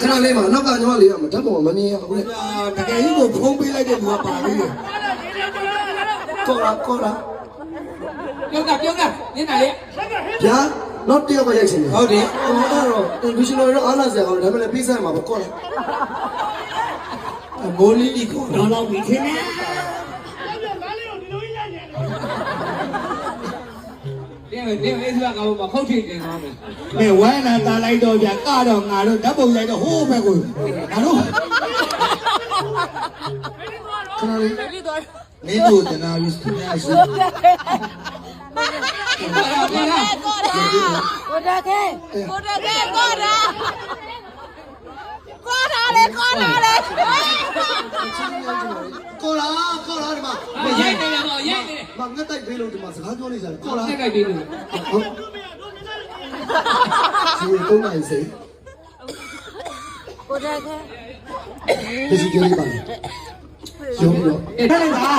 ခဏလေးမှာနောက်ကညီမလေးကမဓာတ်ပုံမမြင်ရဘူးလေ တကယ်ကြီးကိုဖုံးပေးလိုက်တဲ့လူကပါလေကောလာပြောတာနင်းနာလေး ဗျာနောက်တယောက်ကရိုက်ချင်တယ် ဟုတ်တယ် လူရှင်တော်ရောအားလာစရာကောင်းတယ်ဒါပေမဲ့ပြီးဆိုင်မှာပေါ့ကောလာ မိုးလီလီကိုတော့ပြီးခင်းနေဒီအဲ့ဒါကောင်မဖောက်ထည့်တင်သွားမယ် ဝမ်းလာတာလိုက်တော့ဗျာကတော့ငါတို့ဓာတ်ပုံလိုက်တော့ဟိုးဘက်ကိုငါတို့ခဏလေး မင်းတို့တနာပြီးစနေရှိ ကိုတာခဲလေကောလာဒီမှာ ရိုက်နေတယ်ပေါ့ရိုက်နေတယ် မငတ်တိုက်ပေးလို့ဒီမှာစကားပြောနေကြတယ်ကောလာ တက်ကြိုက်ပြီးလို့ ဟုတ်ဒီကုန်းနိုင်စေ ကိုတာခဲ ဒီစီကြီးပါရုံးရော အဲ့ဒါလိုက်တာ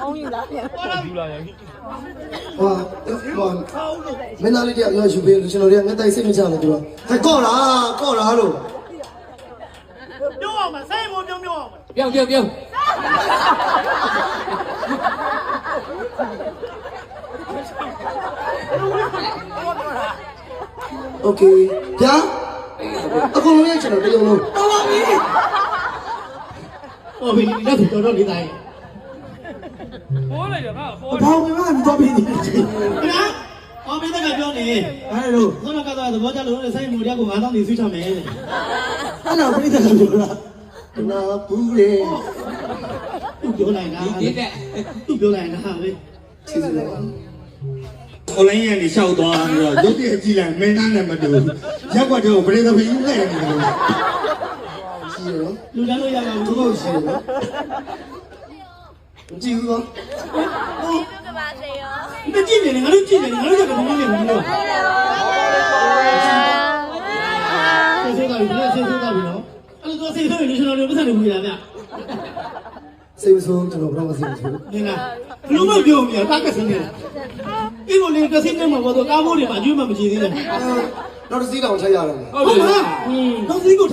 အောင်ယူလာပြန် ဟောမင်းသားလေးတယောက်ရောယူပေးလို့ကျွန်တော်တို့ကငတ်တိုက်စိတ်မချလို့သူကဟဲ့ကောလာလို့ ပြောအောင်မဆိုင်မို့ပြောအောင် ပြော โอเคဗျာအခုလုံးရဲ့ကျွန်တော်တရုံလုံး တော်ပါပြီဟောပြီလက်တော်တော်လေးတိုင်း ပေါ်လိုက်တယ်ငါပေါ် ဘောင်းကမတော်ပြီခင်ဗျာ အော်မင်းတကပြောနေ အဲ့လို ခုနကတော့သဘောကျလို့ဆိုင်မို့တက်ကို9000နေဆွေးချမယ် အဲ့တော့ပြိတ္တကပြောတာ နာဘူးလေ သူပြောလိုက်တာ ဒီတဲ့ သူပြောလိုက်တာဟာလေ ချစ်စရာ အွန်လိုင်းကနေလျှောက်သွားပြီးတော့ရုပ်တရက်ကြည့်လိုက်မင်းသားနဲ့မတူရက်ွက်တော့ပရိသတ်ဖိယူလိုက်နေတယ် ရှိရနော် လူတန်းလို့ရမှာ သူ ဘူး တို့ရှိရနော်မကြည့်ဘူးကော မကြည့်နေငါတို့ကြည့်နေငါတို့ကဘာမှမလုပ်ဘူးလို့ဆေးသွားပြီနော်အဲ့လိုတော့ဆေးသွားပြီကျွန်တော်တို့ပတ်စံလို့ပြရဗျ စိတ်မဆိုးကျွန်တော်ဘာမှမစိတ်မဆိုး နေလားဘလို့မပြောမြတာကစနေတယ်ဒီလိုလေကစင်းနေမှာတော့ကားမိုးတွေမှာအကျွေးမှမကြည့်သေးတယ် နောက်တစ်စီးတောင်ချက်ရတယ် ဟုတ်လားနောက်စီးကို